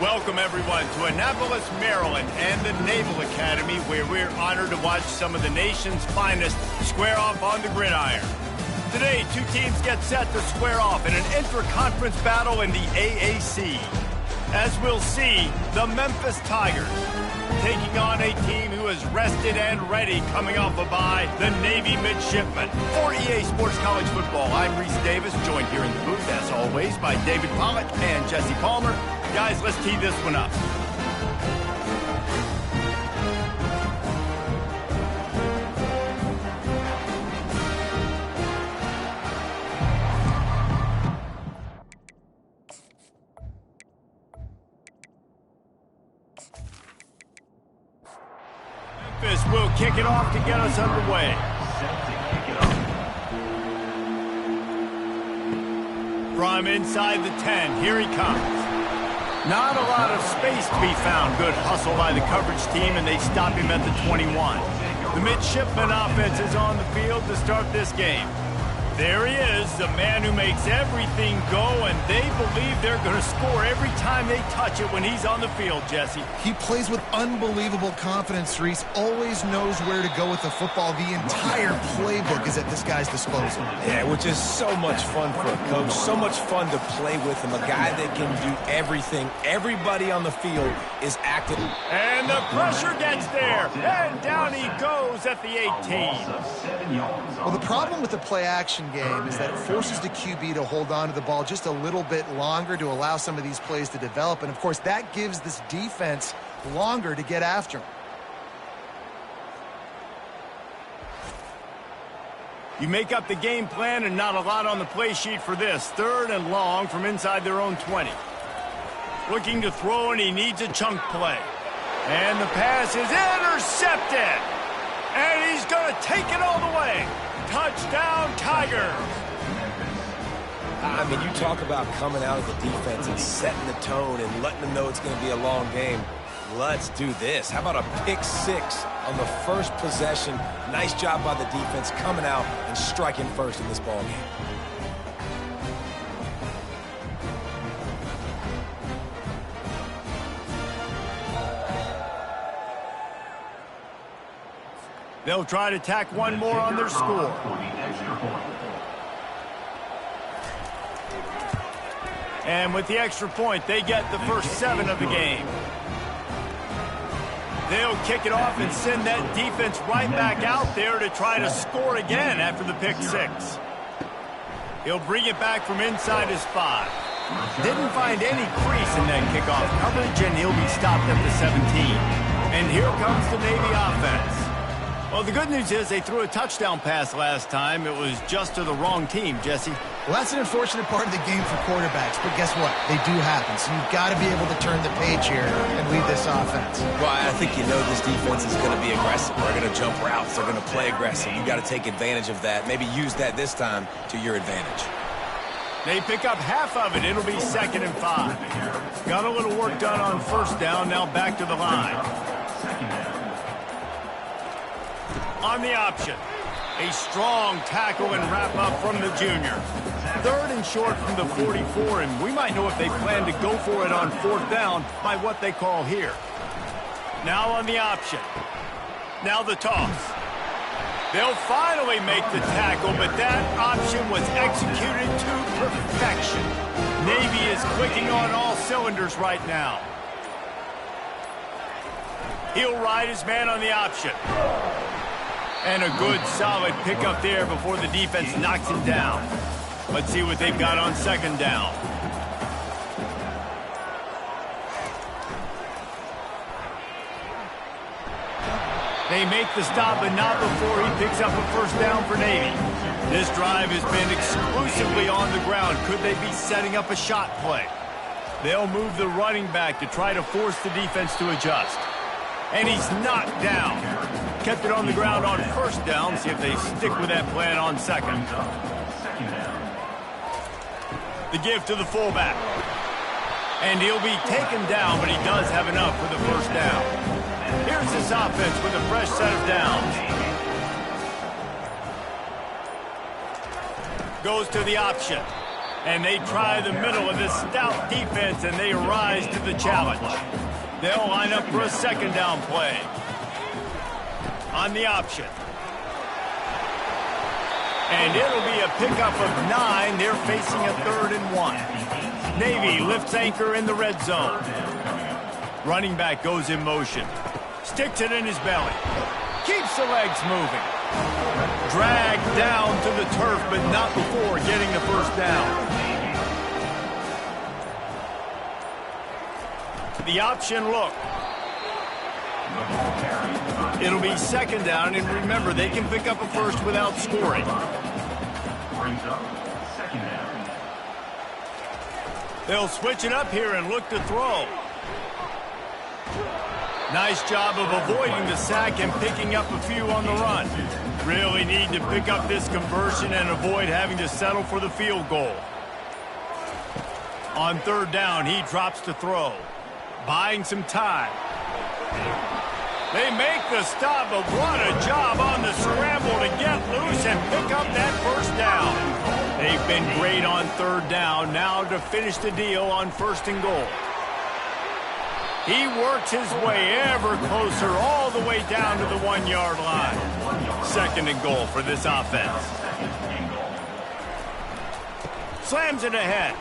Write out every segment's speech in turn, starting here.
Welcome, everyone, to Annapolis, Maryland, and the Naval Academy, where we're honored to watch some of the nation's finest square off on the gridiron. Today, two teams get set to square off in an intra-conference battle in the AAC. As we'll see, the Memphis Tigers taking on a team who is rested and ready coming off a bye, the Navy Midshipmen. For EA Sports College Football, I'm Reese Davis, joined here in the booth, as always, by David Pollack and Jesse Palmer. Guys, let's tee this one up. Memphis will kick it off to get us underway. From inside the 10, here he comes. Not a lot of space to be found. Good hustle by the coverage team, and they stop him at the 21. The midshipman offense is on the field to start this game. There he is, the man who makes everything go, and they believe they're going to score every time they touch it when he's on the field, Jesse. He plays with unbelievable confidence, Reese. Always knows where to go with the football. The entire playbook is at this guy's disposal. Yeah, which is so much fun for a coach. So much fun to play with him. A guy that can do everything. Everybody on the field is active. And the pressure gets there. And down he goes at the 18. Well, the problem with the play-action game is that it forces the QB to hold on to the ball just a little bit longer to allow some of these plays to develop. And, of course, that gives this defense longer to get after him. You make up the game plan and not a lot on the play sheet for this. 3rd and long from inside their own 20. Looking to throw, and he needs a chunk play. And the pass is intercepted. And he's going to take it all the way. Touchdown, Tigers. I mean, you talk about coming out of the defense and setting the tone and letting them know it's going to be a long game. Let's do this. How about a pick 6 on the first possession? Nice job by the defense coming out and striking first in this ball game. They'll try to tack one more on their score. And with the extra point, they get the first 7 of the game. They'll kick it off and send that defense right back out there to try to score again after the pick 6. He'll bring it back from inside his 5. Didn't find any crease in that kickoff coverage, and he'll be stopped at the 17. And here comes the Navy offense. Well, the good news is they threw a touchdown pass last time. It was just to the wrong team, Jesse. Well, that's an unfortunate part of the game for quarterbacks, but guess what? They do happen, so you've got to be able to turn the page here and lead this offense. Well, I think you know this defense is going to be aggressive. They're going to jump routes. They're going to play aggressive. You've got to take advantage of that. Maybe use that this time to your advantage. They pick up half of it. It'll be 2nd and 5. Got a little work done on 1st down. Now back to the line. On the option, a strong tackle and wrap-up from the junior. 3rd and short from the 44, and we might know if they plan to go for it on 4th down by what they call here. Now on the option. Now the toss. They'll finally make the tackle, but that option was executed to perfection. Navy is clicking on all cylinders right now. He'll ride his man on the option. And a good, solid pickup there before the defense knocks him down. Let's see what they've got on 2nd down. They make the stop, but not before he picks up a 1st down for Navy. This drive has been exclusively on the ground. Could they be setting up a shot play? They'll move the running back to try to force the defense to adjust. And he's knocked down. Kept it on the ground on 1st down. See if they stick with that plan on 2nd. The give to the fullback. And he'll be taken down, but he does have enough for the 1st down. Here's this offense with a fresh set of downs. Goes to the option. And they try the middle of this stout defense, and they rise to the challenge. They'll line up for a second down play. On the option. And it'll be a pickup of 9. They're facing a 3rd and 1. Navy lifts anchor in the red zone. Running back goes in motion. Sticks it in his belly. Keeps the legs moving. Dragged down to the turf, but not before getting the first down. The option look. It'll be second down, and remember, they can pick up a first without scoring. They'll switch it up here and look to throw. Nice job of avoiding the sack and picking up a few on the run. Really need to pick up this conversion and avoid having to settle for the field goal. On 3rd down, he drops to throw. Buying some time. They make the stop, but what a job on the scramble to get loose and pick up that first down. They've been great on 3rd down. Now to finish the deal on 1st and goal. He works his way ever closer all the way down to the 1-yard line. 2nd and goal for this offense. Slams it ahead.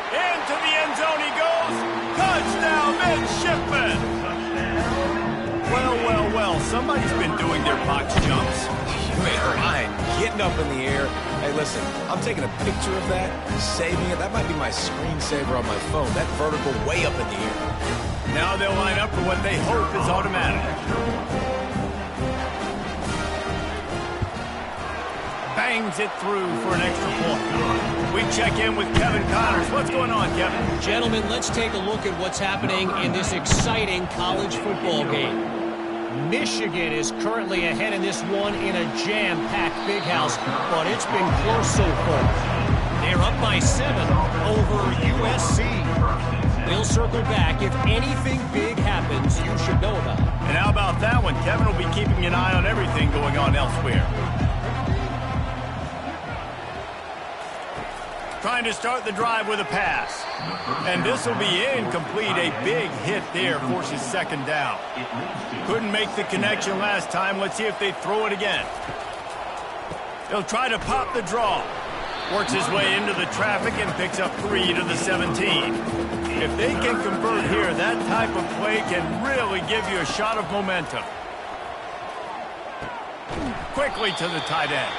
Into the end zone he goes. Touchdown, midshipman. Well, somebody's been doing their box jumps. Man, getting up in the air. Hey, listen, I'm taking a picture of that, saving it. That might be my screensaver on my phone. That vertical way up in the air. Now they'll line up for what they hope is automatic. Bangs it through for an extra point. We check in with Kevin Connors. What's going on, Kevin? Gentlemen, let's take a look at what's happening in this exciting college football game. Michigan is currently ahead in this one in a jam-packed big house, but it's been close so far. They're up by 7 over USC. They'll circle back. If anything big happens, you should know about it. And how about that one? Kevin will be keeping an eye on everything going on elsewhere. Trying to start the drive with a pass. And this will be incomplete. A big hit there forces 2nd down. Couldn't make the connection last time. Let's see if they throw it again. They'll try to pop the draw. Works his way into the traffic and picks up 3 to the 17. If they can convert here, that type of play can really give you a shot of momentum. Quickly to the tight end.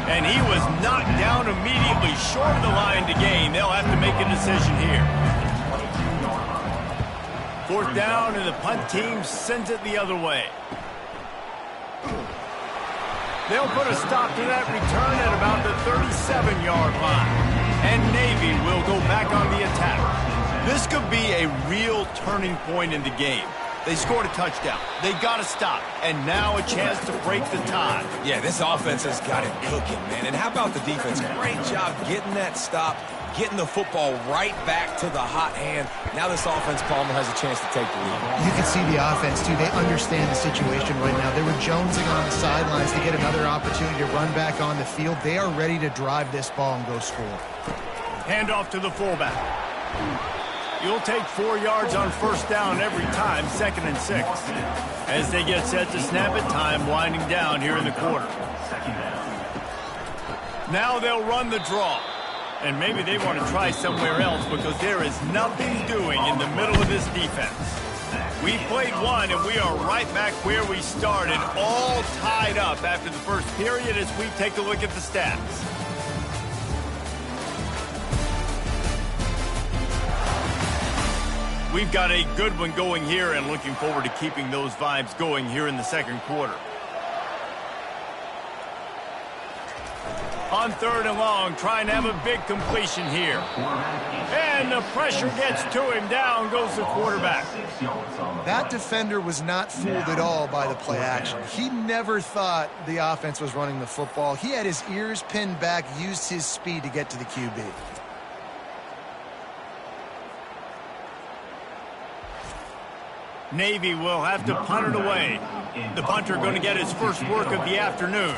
And he was knocked down immediately short of the line to gain. They'll have to make a decision here. 4th down, and the punt team sends it the other way. They'll put a stop to that return at about the 37-yard line. And Navy will go back on the attack. This could be a real turning point in the game. They scored a touchdown. They got to stop. And now a chance to break the tie. Yeah, this offense has got it cooking, man. And how about the defense? Great job getting that stop, getting the football right back to the hot hand. Now this offense, Palmer, has a chance to take the lead. You can see the offense, too. They understand the situation right now. They were jonesing on the sidelines to get another opportunity to run back on the field. They are ready to drive this ball and go score. Hand off to the fullback. You'll take 4 yards on 1st down every time, 2nd and 6. As they get set to snap it, time winding down here in the quarter. Now they'll run the draw. And maybe they want to try somewhere else because there is nothing doing in the middle of this defense. We played one, and we are right back where we started, all tied up after the first period as we take a look at the stats. We've got a good one going here and looking forward to keeping those vibes going here in the 2nd quarter. On 3rd and long, trying to have a big completion here. And the pressure gets to him. Down goes the quarterback. That defender was not fooled at all by the play action. He never thought the offense was running the football. He had his ears pinned back, used his speed to get to the QB. Navy will have to punt it away. The punter going to get his first work of the afternoon.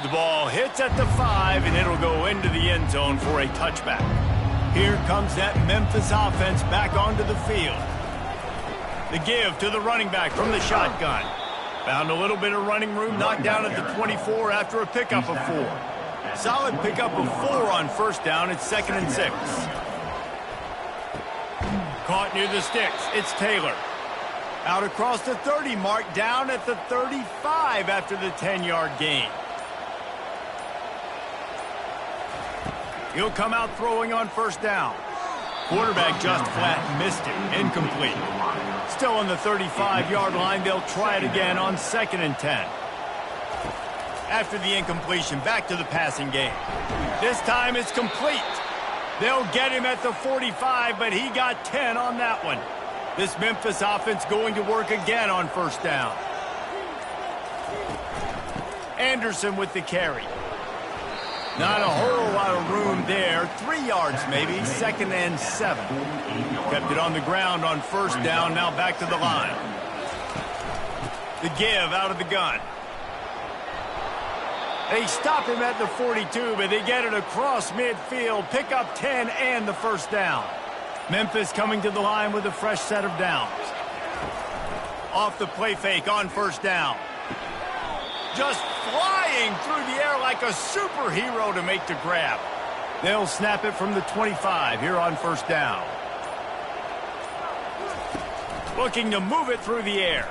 The ball hits at the 5, and it'll go into the end zone for a touchback. Here comes that Memphis offense back onto the field. The give to the running back from the shotgun. Found a little bit of running room, knocked down at the 24 after a pickup of 4. Solid pickup of 4 on first down. It's 2nd and 6. Caught near the sticks. It's Taylor. Out across the 30 mark, down at the 35 after the 10-yard gain. He'll come out throwing on first down. Quarterback just flat missed it. Incomplete. Still on the 35-yard line. They'll try it again on 2nd and 10. After the incompletion, back to the passing game. This time it's complete. They'll get him at the 45, but he got 10 on that one. This Memphis offense going to work again on first down. Anderson with the carry. Not a whole lot of room there. 3 yards maybe. 2nd and 7. Kept it on the ground on first down. Now back to the line. The give out of the gun. They stop him at the 42, but they get it across midfield. Pick up 10 and the first down. Memphis coming to the line with a fresh set of downs. Off the play fake on first down. Just flying through the air like a superhero to make the grab. They'll snap it from the 25 here on first down. Looking to move it through the air.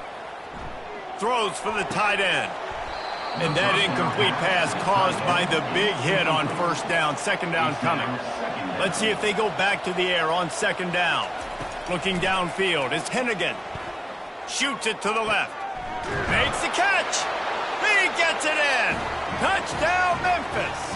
Throws for the tight end. And that incomplete pass caused by the big hit on first down. 2nd down coming. Let's see if they go back to the air on 2nd down. Looking downfield, it's Hennigan. Shoots it to the left. Makes the catch. He gets it in. Touchdown, Memphis.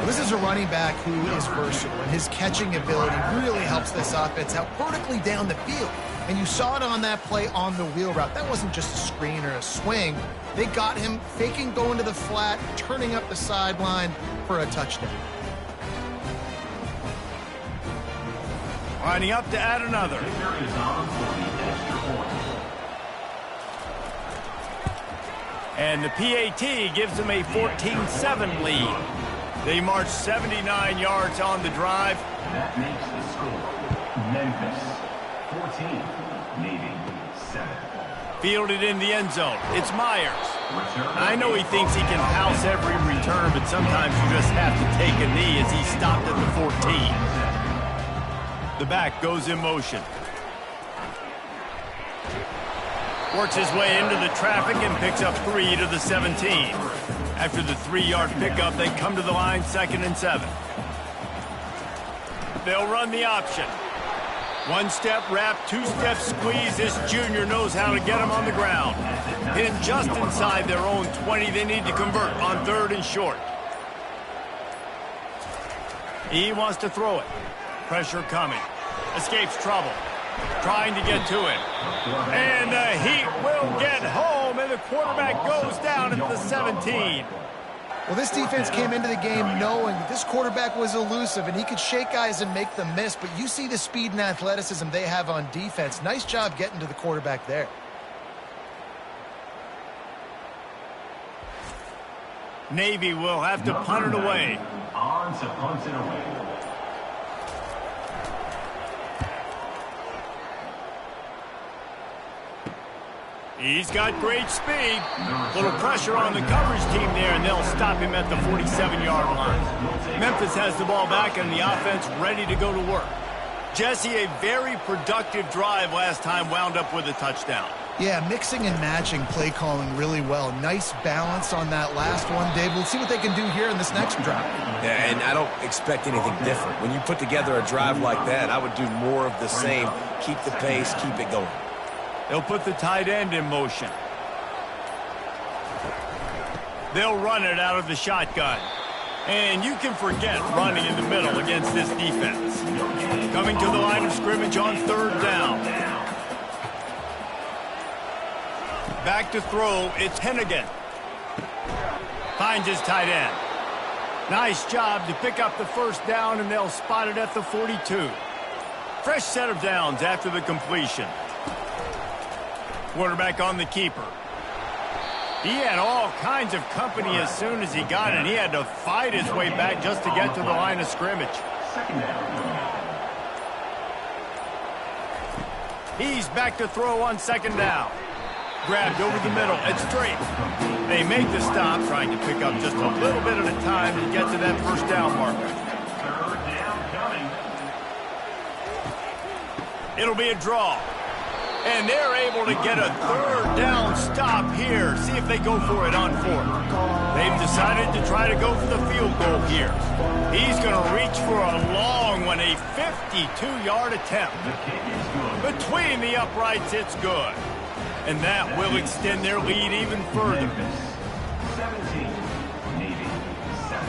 This is a running back who is versatile, and his catching ability really helps this offense out vertically down the field. And you saw it on that play on the wheel route. That wasn't just a screen or a swing. They got him faking going to the flat, turning up the sideline for a touchdown. Lining up to add another. And the PAT gives them a 14-7 lead. They march 79 yards on the drive. That makes the score Memphis 14, leading 7. Fielded in the end zone. It's Myers. I know he thinks he can house every return, but sometimes you just have to take a knee as he stopped at the 14. The back goes in motion. Works his way into the traffic and picks up 3 to the 17. After the 3-yard pickup, they come to the line 2nd and 7. They'll run the option. 1-step wrap, 2-step squeeze. This junior knows how to get them on the ground. Pinned just inside their own 20. They need to convert on 3rd and short. He wants to throw it. Pressure coming. Escapes trouble. Trying to get to it. And the Heat will get home, and the quarterback goes down at the 17. Well, this defense came into the game knowing that this quarterback was elusive and he could shake guys and make them miss, but you see the speed and athleticism they have on defense. Nice job getting to the quarterback there. Navy will have to punt it away. On to punt it away. He's got great speed. Little pressure on the coverage team there, and they'll stop him at the 47-yard line. Memphis has the ball back, and the offense ready to go to work. Jesse, a very productive drive last time, wound up with a touchdown. Yeah, mixing and matching play calling really well. Nice balance on that last one, Dave. We'll see what they can do here in this next drive. Yeah, and I don't expect anything different. When you put together a drive like that, I would do more of the same. Keep the pace, keep it going. They'll put the tight end in motion. They'll run it out of the shotgun. And you can forget running in the middle against this defense. Coming to the line of scrimmage on 3rd down. Back to throw, it's Hennigan. Finds his tight end. Nice job to pick up the first down, and they'll spot it at the 42. Fresh set of downs after the completion. Quarterback on the keeper. He had all kinds of company as soon as he got it. He had to fight his way back just to get to the line of scrimmage. Second down. He's back to throw on second down. Grabbed over the middle. It's straight. They make the stop, trying to pick up just a little bit at a time to get to that first down marker. Third down coming. It'll be a draw. And they're able to get a third down stop here. See if they go for it on fourth. They've decided to try to go for the field goal here. He's going to reach for a long one, a 52-yard attempt. The kick is good. Between the uprights, it's good. And that will extend their lead even further. Memphis 17, Navy 7.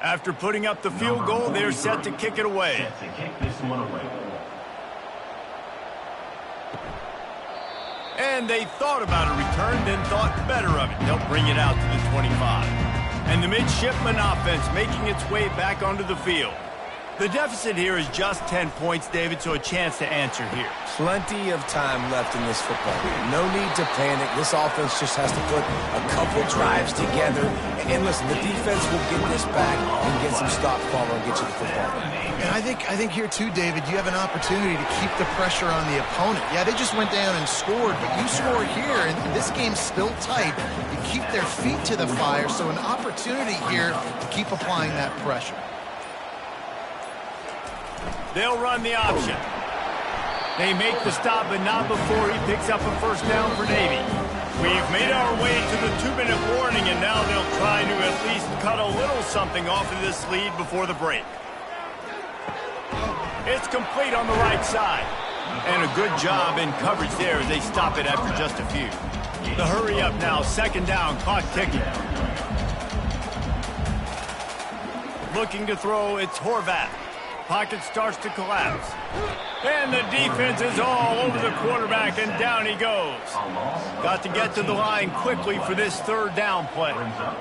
After putting up the field goal, they're set to kick it away. Set to kick this one away. And they thought about a return, then thought better of it. They'll bring it out to the 25. And the midshipman offense making its way back onto the field. The deficit here is just 10 points, David, so a chance to answer here. Plenty of time left in this football game. No need to panic. This offense just has to put a couple drives together. And listen, the defense will get this back and get some stops, Palmer, and get you the football. And I think here too, David, you have an opportunity to keep the pressure on the opponent. Yeah, they just went down and scored, but you score here, and this game's still tight. You keep their feet to the fire, so an opportunity here to keep applying that pressure. They'll run the option. They make the stop, but not before he picks up a first down for Navy. We've made our way to the 2-minute warning, and now they'll try to at least cut a little something off of this lead before the break. It's complete on the right side. And a good job in coverage there as they stop it after just a few. The hurry up now, second down, clock ticking. Looking to throw, it's Horvath. Pocket starts to collapse. And the defense is all over the quarterback, and down he goes. Got to get to the line quickly for this third down play. Brings up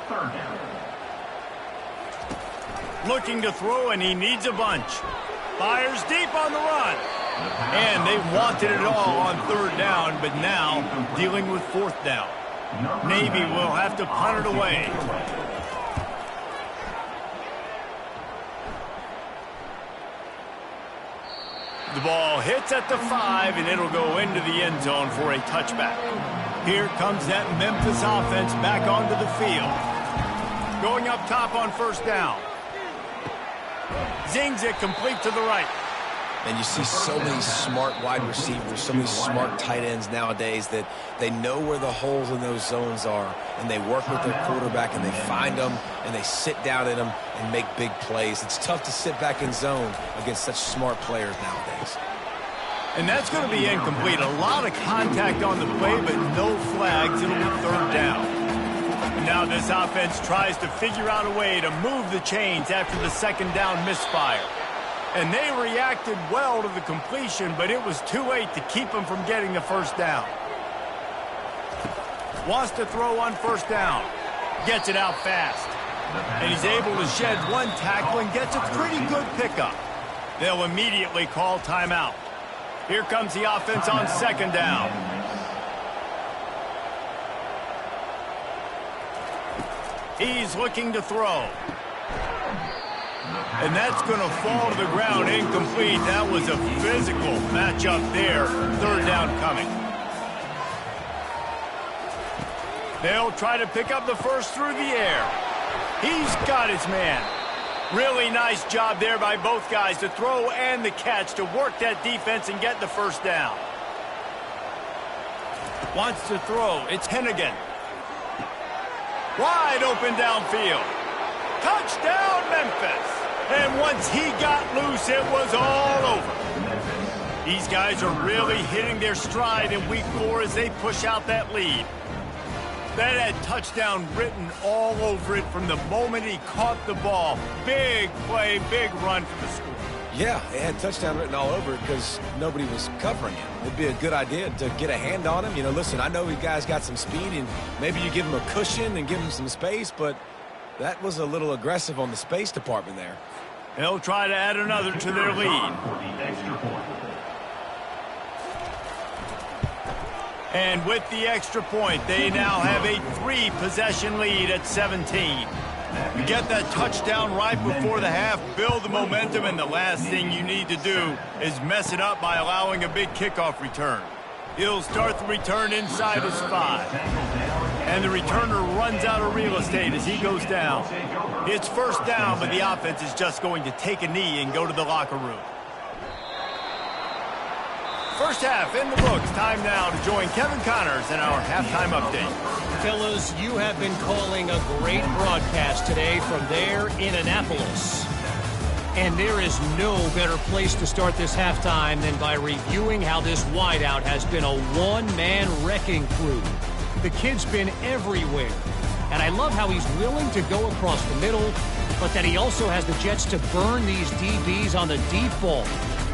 third down. Looking to throw, and he needs a bunch. Fires deep on the run. And they wanted it all on third down, but now dealing with fourth down. Navy will have to punt it away. The ball hits at the 5, and it'll go into the end zone for a touchback. Here comes that Memphis offense back onto the field. Going up top on first down. Zings it complete to the right. And you see so many smart wide receivers, so many smart tight ends nowadays that they know where the holes in those zones are, and they work with their quarterback, and they find them, and they sit down in them and make big plays. It's tough to sit back in zone against such smart players nowadays. And that's going to be incomplete. A lot of contact on the play, but no flags. It'll be third down. And now this offense tries to figure out a way to move the chains after the second down misfire. And they reacted well to the completion, but it was too late to keep them from getting the first down. Wants to throw on first down. Gets it out fast. And he's able to shed one tackle and gets a pretty good pickup. They'll immediately call timeout. Here comes the offense on second down. He's looking to throw. And that's going to fall to the ground incomplete. That was a physical matchup there. Third down coming. They'll try to pick up the first through the air. He's got his man. Really nice job there by both guys to throw and the catch to work that defense and get the first down. Wants to throw. It's Hennigan. Wide open downfield. Touchdown, Memphis. And once he got loose, it was all over. These guys are really hitting their stride in week 4 as they push out that lead. That had touchdown written all over it from the moment he caught the ball. Big play, big run for the score. Yeah, it had touchdown written all over it because nobody was covering him. It'd be a good idea to get a hand on him. You know, listen, I know you guys got some speed, and maybe you give him a cushion and give him some space, but that was a little aggressive on the space department there. They'll try to add another to their lead. And with the extra point, they now have a 3-possession lead at 17. You get that touchdown right before the half, build the momentum, and the last thing you need to do is mess it up by allowing a big kickoff return. He'll start the return inside his 5. And the returner runs out of real estate as he goes down. It's first down, but the offense is just going to take a knee and go to the locker room. First half in the books. Time now to join Kevin Connors in our halftime update. Fellas, you have been calling a great broadcast today from there in Annapolis. And there is no better place to start this halftime than by reviewing how this wideout has been a one-man wrecking crew. The kid's been everywhere. And I love how he's willing to go across the middle, but that he also has the jets to burn these DBs on the deep ball.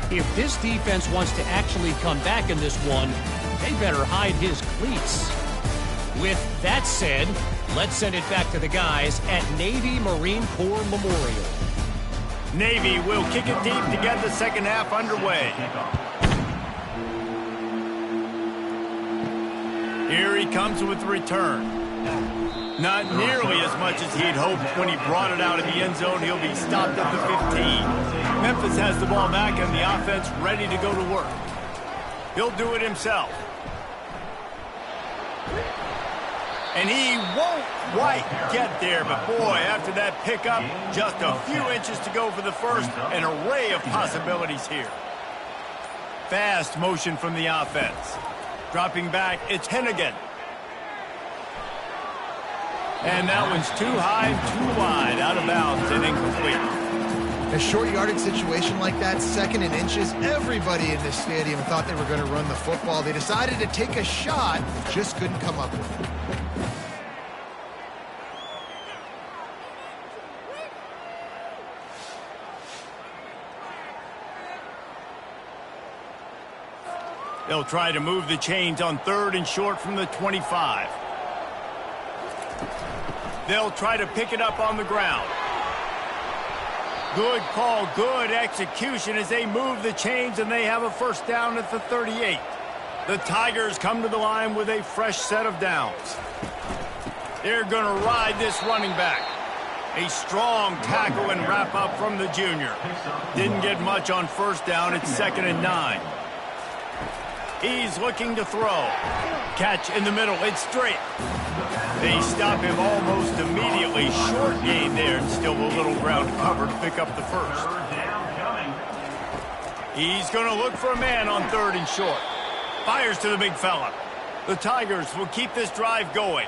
If this defense wants to actually come back in this one, they better hide his cleats. With that said, let's send it back to the guys at Navy Marine Corps Memorial. Navy will kick it deep to get the second half underway. Here he comes with the return. Not nearly as much as he'd hoped when he brought it out of the end zone. He'll be stopped at the 15. Memphis has the ball back and the offense ready to go to work. He'll do it himself. And he won't quite get there, but boy, after that pickup, just a few inches to go for the first. An array of possibilities here. Fast motion from the offense. Dropping back, it's Hennigan. And that one's too high, too wide, out of bounds and incomplete. A short yardage situation like that, 2nd and inches, everybody in this stadium thought they were going to run the football. They decided to take a shot, just couldn't come up with it. They'll try to move the chains on 3rd and short from the 25. They'll try to pick it up on the ground. Good call, good execution as they move the chains, and they have a first down at the 38. The Tigers come to the line with a fresh set of downs. They're going to ride this running back. A strong tackle and wrap up from the junior. Didn't get much on first down. It's 2nd and 9. He's looking to throw. Catch in the middle. It's straight. They stop him almost immediately. Short gain there, and still a little ground to cover to pick up the first. He's going to look for a man on 3rd and short. Fires to the big fella. The Tigers will keep this drive going.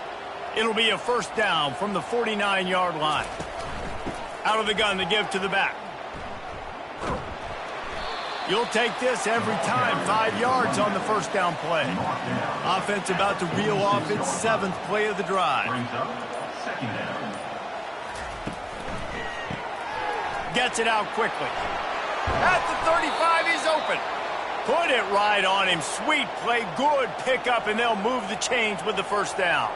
It'll be a first down from the 49-yard line. Out of the gun to give to the back. You'll take this every time. 5 yards on the first down play. Offense about to reel off its 7th play of the drive. Gets it out quickly. At the 35, he's open. Put it right on him. Sweet play, good pickup, and they'll move the chains with the first down.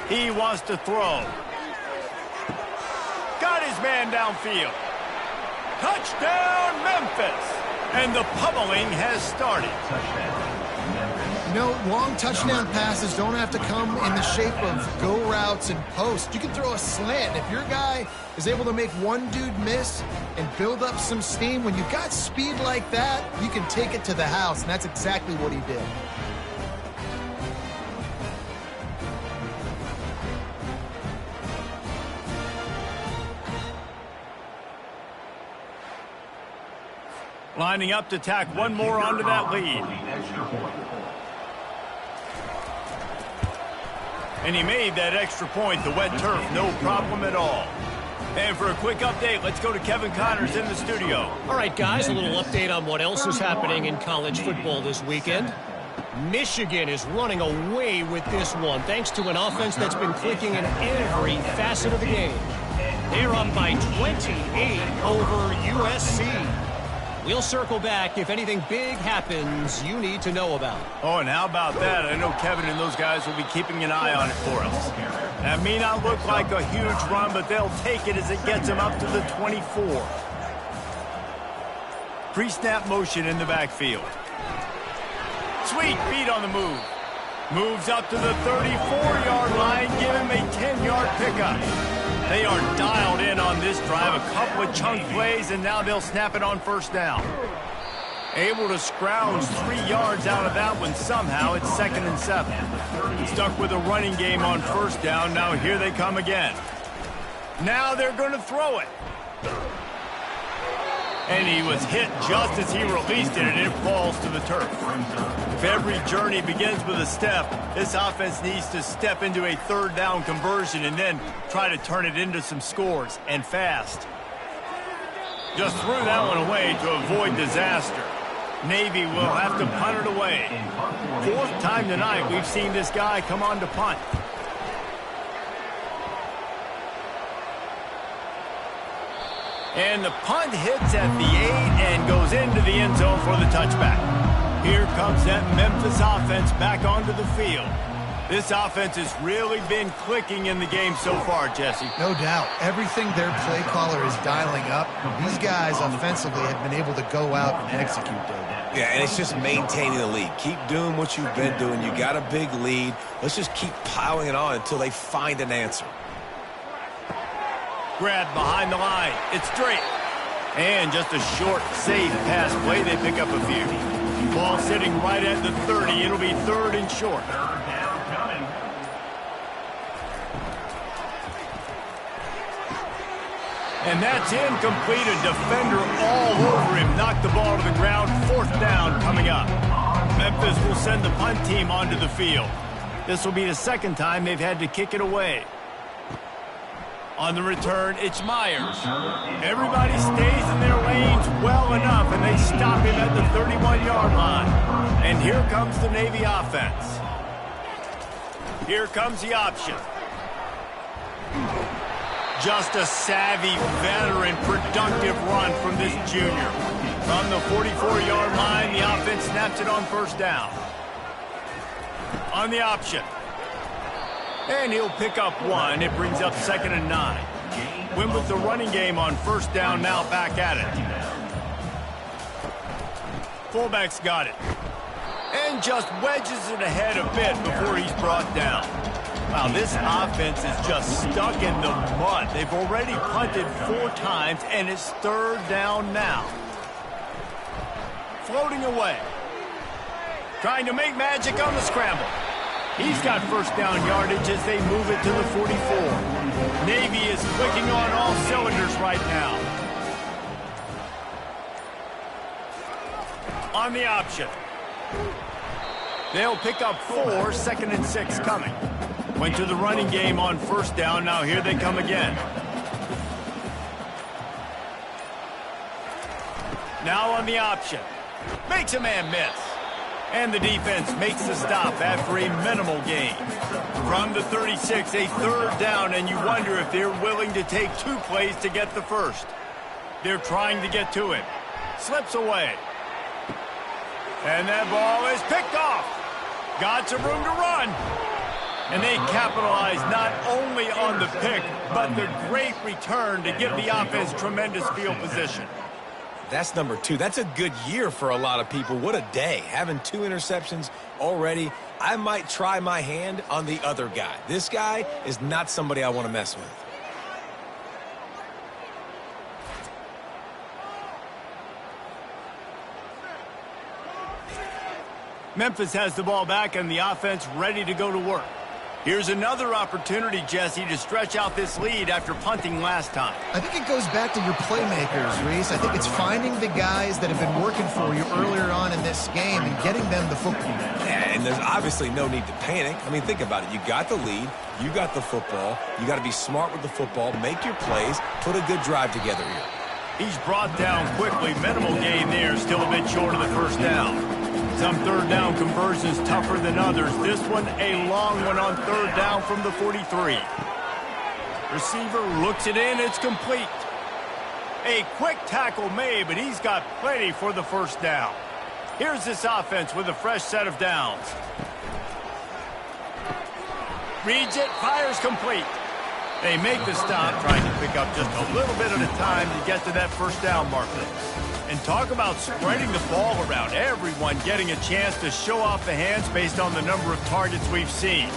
He wants to throw. Got his man downfield. Touchdown, Memphis! And the pummeling has started. No, long touchdown passes don't have to come in the shape of go routes and posts. You can throw a slant. If your guy is able to make one dude miss and build up some steam, when you've got speed like that, you can take it to the house, and that's exactly what he did. Lining up to tack one more onto that lead. And he made that extra point, the wet turf, no problem at all. And for a quick update, let's go to Kevin Connors in the studio. All right, guys, a little update on what else is happening in college football this weekend. Michigan is running away with this one, thanks to an offense that's been clicking in every facet of the game. They're up by 28 over USC. We'll circle back if anything big happens you need to know about. Oh, and how about that? I know Kevin and those guys will be keeping an eye on it for us. That may not look like a huge run, but they'll take it as it gets them up to the 24. Pre-snap motion in the backfield. Sweet feet on the move. Moves up to the 34-yard line, give him a 10-yard pickup. They are dialed in on this drive. A couple of chunk plays, and now they'll snap it on first down. Able to scrounge 3 yards out of that one somehow. It's 2nd and 7. Stuck with a running game on first down. Now here they come again. Now they're going to throw it. And he was hit just as he released it, and it falls to the turf. If every journey begins with a step, this offense needs to step into a 3rd down conversion and then try to turn it into some scores, and fast. Just threw that one away to avoid disaster. Navy will have to punt it away. 4th time tonight we've seen this guy come on to punt. And the punt hits at the 8 and goes into the end zone for the touchback. Here comes that Memphis offense back onto the field. This offense has really been clicking in the game so far, Jesse. No doubt. Everything their play caller is dialing up, these guys offensively have been able to go out and execute, David. Yeah, and it's just maintaining the lead. Keep doing what you've been doing. You got a big lead. Let's just keep piling it on until they find an answer. Grab behind the line. It's straight. And just a short, safe pass play. They pick up a few. Ball sitting right at the 30. It'll be 3rd and short. And that's incomplete. A defender all over him. Knocked the ball to the ground. 4th down coming up. Memphis will send the punt team onto the field. This will be the 2nd time they've had to kick it away. On the return, it's Myers. Everybody stays in their lanes well enough, and they stop him at the 31-yard line. And here comes the Navy offense. Here comes the option. Just a savvy, veteran, productive run from this junior. From the 44-yard line, the offense snaps it on first down. On the option. And he'll pick up 1. It brings up 2nd and 9. Win with the running game on first down, now back at it. Fullback's got it. And just wedges it ahead a bit before he's brought down. Wow, this offense is just stuck in the mud. They've already punted 4 times, and it's 3rd down now. Floating away. Trying to make magic on the scramble. He's got first down yardage as they move it to the 44. Navy is clicking on all cylinders right now. On the option. They'll pick up 4, 2nd and 6 coming. Went to the running game on first down. Now here they come again. Now on the option. Makes a man miss. And the defense makes the stop after a minimal gain. From the 36, a 3rd down, and you wonder if they're willing to take 2 plays to get the first. They're trying to get to him. Slips away. And that ball is picked off. Got some room to run. And they capitalize not only on the pick, but the great return to give the offense tremendous field position. That's number 2. That's a good year for a lot of people. What a day. Having 2 interceptions already. I might try my hand on the other guy. This guy is not somebody I want to mess with. Memphis has the ball back and the offense ready to go to work. Here's another opportunity, Jesse, to stretch out this lead after punting last time. I think it goes back to your playmakers, Reese. I think it's finding the guys that have been working for you earlier on in this game and getting them the football. Yeah, and there's obviously no need to panic. I mean, think about it. You got the lead. You got the football. You got to be smart with the football. Make your plays. Put a good drive together here. He's brought down quickly. Minimal gain there. Still a bit short of the first down. Some 3rd down conversions tougher than others. This one a long one on 3rd down from the 43. Receiver looks it in. It's complete. A quick tackle made, but he's got plenty for the first down. Here's this offense with a fresh set of downs. Reads it, fires complete. They make the stop, trying to pick up just a little bit at a time to get to that first down marker. And talk about spreading the ball around. Everyone getting a chance to show off the hands based on the number of targets we've seen.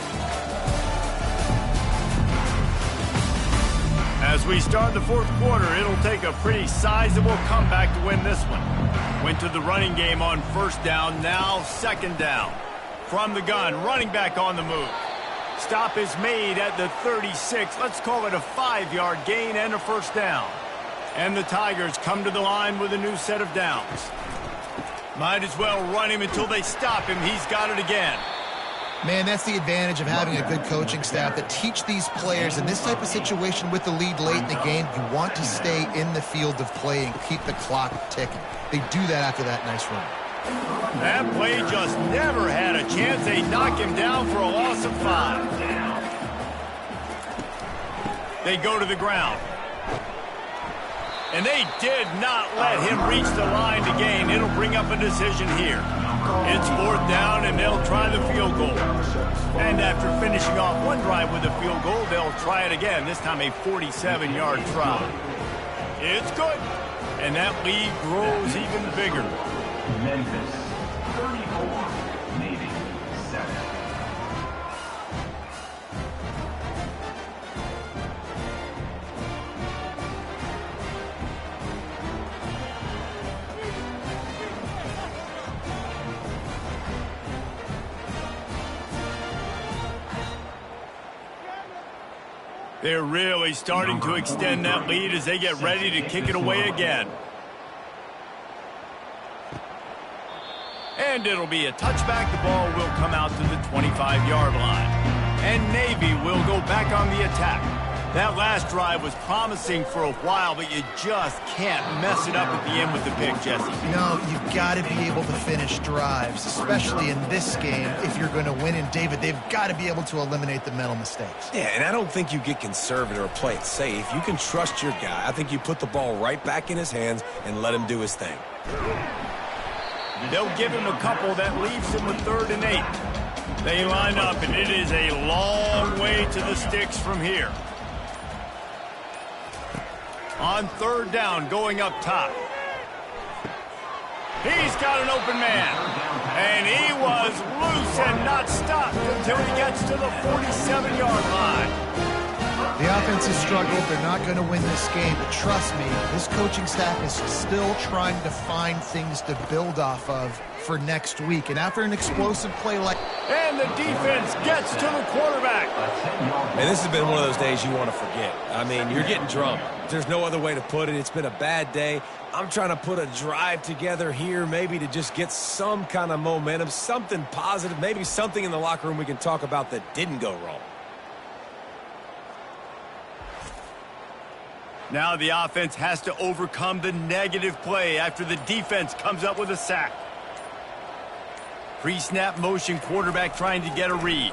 As we start the fourth quarter, it'll take a pretty sizable comeback to win this one. Went to the running game on first down, now second down. From the gun, running back on the move. Stop is made at the 36. Let's call it a 5-yard gain and a first down. And the Tigers come to the line with a new set of downs. Might as well run him until they stop him. He's got it again. Man, that's the advantage of having a good coaching staff that teach these players in this type of situation with the lead late in the game. You want to stay in the field of play and keep the clock ticking. They do that after that nice run. That play just never had a chance. They knock him down for a loss of 5. They go to the ground. And they did not let him reach the line to gain. It'll bring up a decision here. It's fourth down, and they'll try the field goal. And after finishing off one drive with a field goal, they'll try it again, this time a 47-yard try. It's good. And that lead grows even bigger. Memphis, 34, Navy, 7. They're really starting to extend that lead as they get ready to kick it away again. And it'll be a touchback. The ball will come out to the 25-yard line. And Navy will go back on the attack. That last drive was promising for a while, but you just can't mess it up at the end with the pick, Jesse. You know, you've got to be able to finish drives, especially in this game. If you're going to win, and David, they've got to be able to eliminate the mental mistakes. Yeah, and I don't think you get conservative or play it safe. You can trust your guy. I think you put the ball right back in his hands and let him do his thing. They'll give him a couple that leaves him with 3rd and 8. They line up, and it is a long way to the sticks from here. On 3rd down, going up top. He's got an open man. And he was loose and not stopped until he gets to the 47-yard line. The offense has struggled. They're not going to win this game. But trust me, this coaching staff is still trying to find things to build off of for next week. And after an explosive play like... And the defense gets to the quarterback. And this has been one of those days you want to forget. I mean, you're getting drunk. There's no other way to put it. It's been a bad day. I'm trying to put a drive together here maybe to just get some kind of momentum, something positive, maybe something in the locker room we can talk about that didn't go wrong. Now the offense has to overcome the negative play after the defense comes up with a sack. Pre-snap motion, quarterback trying to get a read.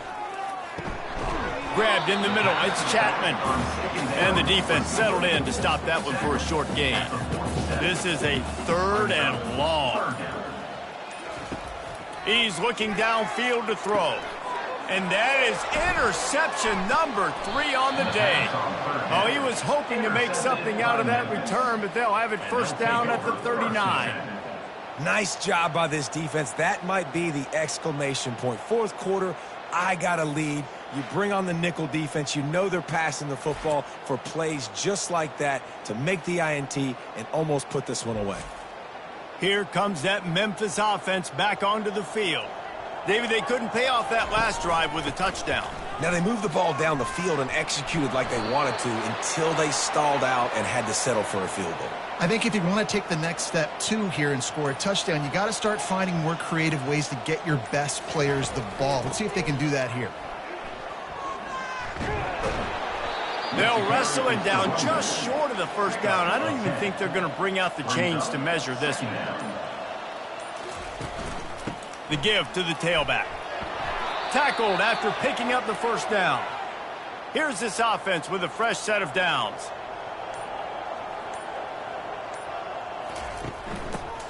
Grabbed in the middle, it's Chapman. And the defense settled in to stop that one for a short gain. This is a 3rd and long. He's looking downfield to throw. And that is interception number 3 on the day. Oh, he was hoping to make something out of that return, but they'll have it first down at the 39. Nice job by this defense. That might be the exclamation point. Fourth quarter, I got a lead. You bring on the nickel defense. You know they're passing the football for plays just like that to make the INT and almost put this one away. Here comes that Memphis offense back onto the field. David, they couldn't pay off that last drive with a touchdown. Now, they moved the ball down the field and executed like they wanted to until they stalled out and had to settle for a field goal. I think if you want to take the next step, too, here and score a touchdown, you got to start finding more creative ways to get your best players the ball. Let's see if they can do that here. They'll wrestle it down just short of the first down. I don't even think they're going to bring out the chains to measure this one. The give to the tailback. Tackled after picking up the first down. Here's this offense with a fresh set of downs.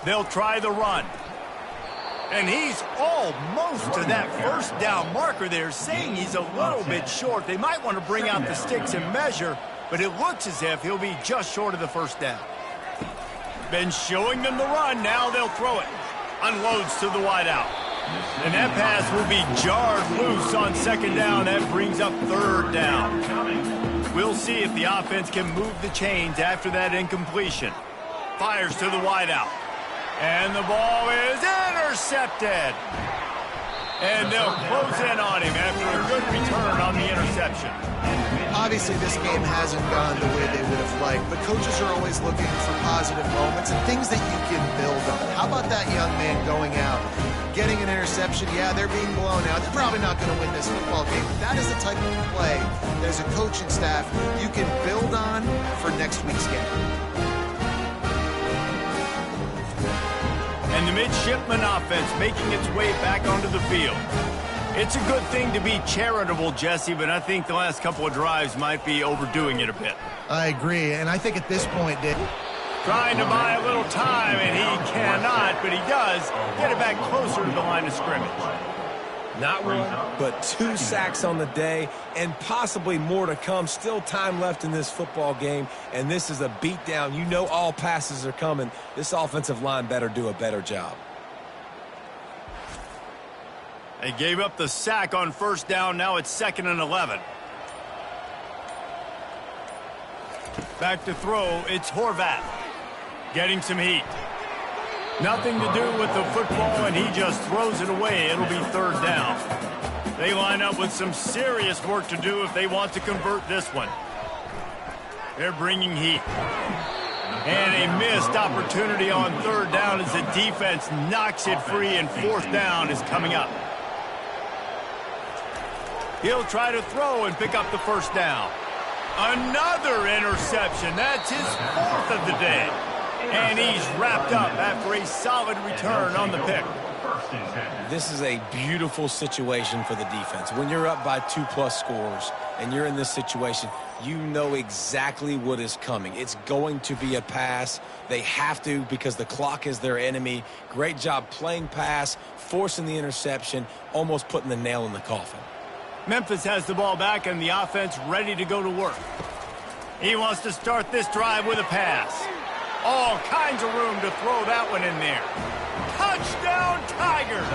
They'll try the run. And he's almost to that first down marker there, saying he's a little bit short. They might want to bring out the sticks and measure, but it looks as if he'll be just short of the first down. Been showing them the run. Now they'll throw it. Unloads to the wideout. And that pass will be jarred loose on second down. That brings up third down. We'll see if the offense can move the chains after that incompletion. Fires to the wideout. And the ball is intercepted. And they'll close in on him after a good return on the interception. Obviously, this game hasn't gone the way they would have liked, but coaches are always looking for positive moments and things that you can build on. How about that young man going out, getting an interception? Yeah, they're being blown out. They're probably not going to win this football game, but that is the type of play that as a coaching staff you can build on for next week's game. And the midshipman offense making its way back onto the field. It's a good thing to be charitable, Jesse, but I think the last couple of drives might be overdoing it a bit. I agree, and I think at this point, Dick, trying to buy a little time, and he cannot, but he does get it back closer to the line of scrimmage. Not one, but 2 sacks on the day, and possibly more to come. Still time left in this football game, and this is a beatdown. You know all passes are coming. This offensive line better do a better job. They gave up the sack on first down. Now it's 2nd and 11. Back to throw. It's Horvath getting some heat. Nothing to do with the football, and he just throws it away. It'll be third down. They line up with some serious work to do if they want to convert this one. They're bringing heat. And a missed opportunity on third down as the defense knocks it free, and fourth down is coming up. He'll try to throw and pick up the first down. Another interception. That's his 4th of the day. And he's wrapped up after a solid return on the pick. This is a beautiful situation for the defense. When you're up by 2+ scores and you're in this situation, you know exactly what is coming. It's going to be a pass. They have to because the clock is their enemy. Great job playing pass, forcing the interception, almost putting the nail in the coffin. Memphis has the ball back and the offense ready to go to work. He wants to start this drive with a pass. All kinds of room to throw that one in there. Touchdown, Tigers!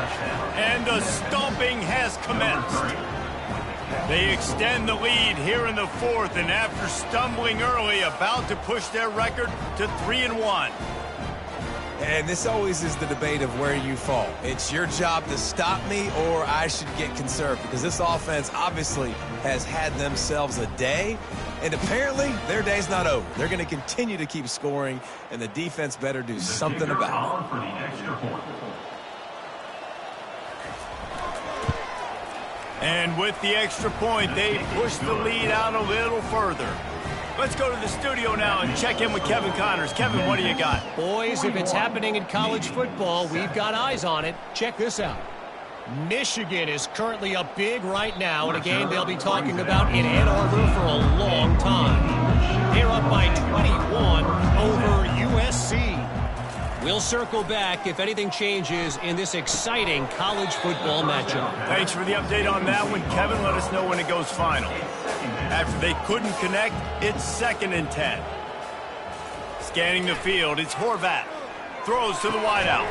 And the stomping has commenced. They extend the lead here in the 4th, and after stumbling early, about to push their record to 3-1. And this always is the debate of where you fall. It's your job to stop me, or I should get conserved, because this offense obviously has had themselves a day, and apparently their day's not over. They're going to continue to keep scoring, and the defense better do something about it. And with the extra point, they push the lead out a little further. Let's go to the studio now and check in with Kevin Connors. Kevin, what do you got? Boys, if it's happening in college football, we've got eyes on it. Check this out. Michigan is currently up big right now in a game they'll be talking about in Ann Arbor for a long time. They're up by 21 over USC. We'll circle back if anything changes in this exciting college football matchup. Thanks for the update on that one, Kevin. Let us know when it goes final. After they couldn't connect, it's 2nd and 10. Scanning the field, it's Horvath. Throws to the wideout.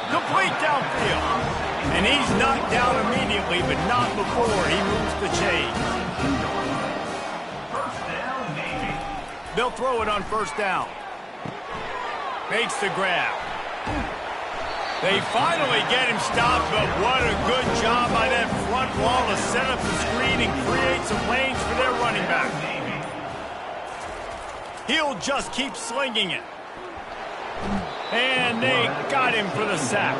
Complete downfield. And he's knocked down immediately, but not before he moves the chains. They'll throw it on first down. Makes the grab. They finally get him stopped, but what a good job by that front wall to set up the screen and create some lanes for their running back. He'll just keep slinging it. And they got him for the sack.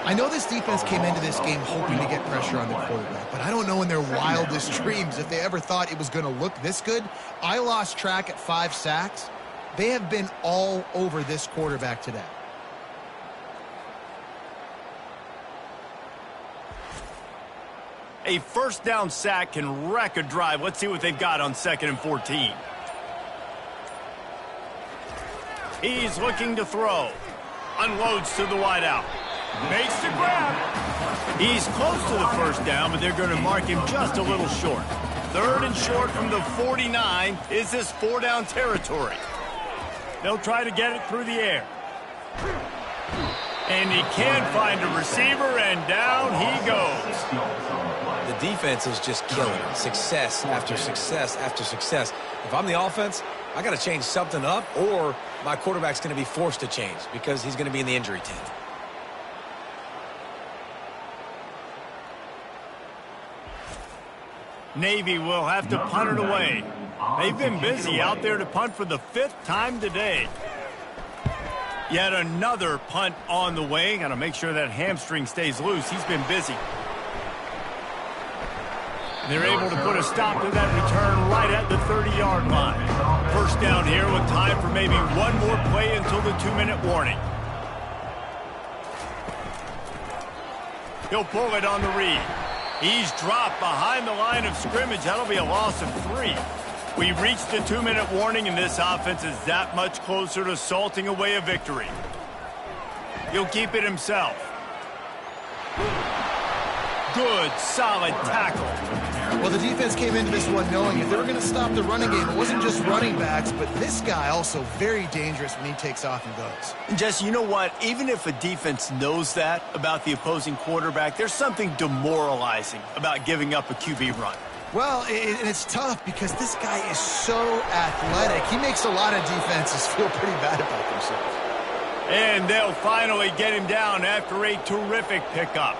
I know this defense came into this game hoping to get pressure on the quarterback, but I don't know in their wildest dreams if they ever thought it was going to look this good. I lost track at 5 sacks. They have been all over this quarterback today. A first down sack can wreck a drive. Let's see what they've got on 2nd and 14. He's looking to throw. Unloads to the wideout. Makes the grab. He's close to the first down, but they're going to mark him just a little short. 3rd and short from the 49. Is this 4-down territory? They'll try to get it through the air. And he can't find a receiver, and down he goes. The defense is just killing it. Success after success after success. If I'm the offense, I got to change something up, or my quarterback's going to be forced to change because he's going to be in the injury tent. Navy will have to punt it away. They've been busy out there to punt for the 5th time today. Yet another punt on the way. Got to make sure that hamstring stays loose. He's been busy. They're able to put a stop to that return right at the 30-yard line. First down here with time for maybe one more play until the 2-minute warning. He'll pull it on the read. He's dropped behind the line of scrimmage. That'll be a loss of 3. We've reached the 2-minute warning, and this offense is that much closer to salting away a victory. He'll keep it himself. Good, solid tackle. Well, the defense came into this one knowing if they were going to stop the running game, it wasn't just running backs, but this guy also very dangerous when he takes off and goes. And Jesse, you know what? Even if a defense knows that about the opposing quarterback, there's something demoralizing about giving up a QB run. Well, and it's tough because this guy is so athletic. He makes a lot of defenses feel pretty bad about themselves. And they'll finally get him down after a terrific pickup.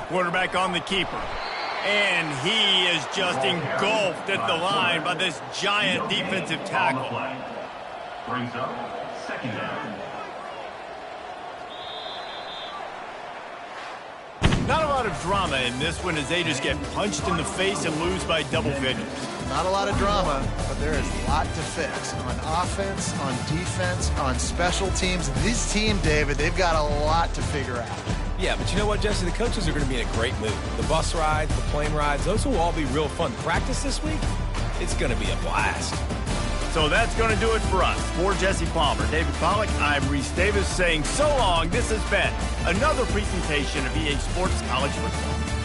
Quarterback on the keeper. And he is just engulfed at the line by this giant defensive tackle. Brings up 2nd down. Not a lot of drama in this one as they just get punched in the face and lose by double figures. Not a lot of drama, but there is a lot to fix. On offense, on defense, on special teams. This team, David, they've got a lot to figure out. Yeah, but you know what, Jesse? The coaches are going to be in a great mood. The bus rides, the plane rides, those will all be real fun. Practice this week, it's going to be a blast. So that's going to do it for us. For Jesse Palmer, David Pollack, I'm Reese Davis saying so long. This has been another presentation of EA Sports College Football.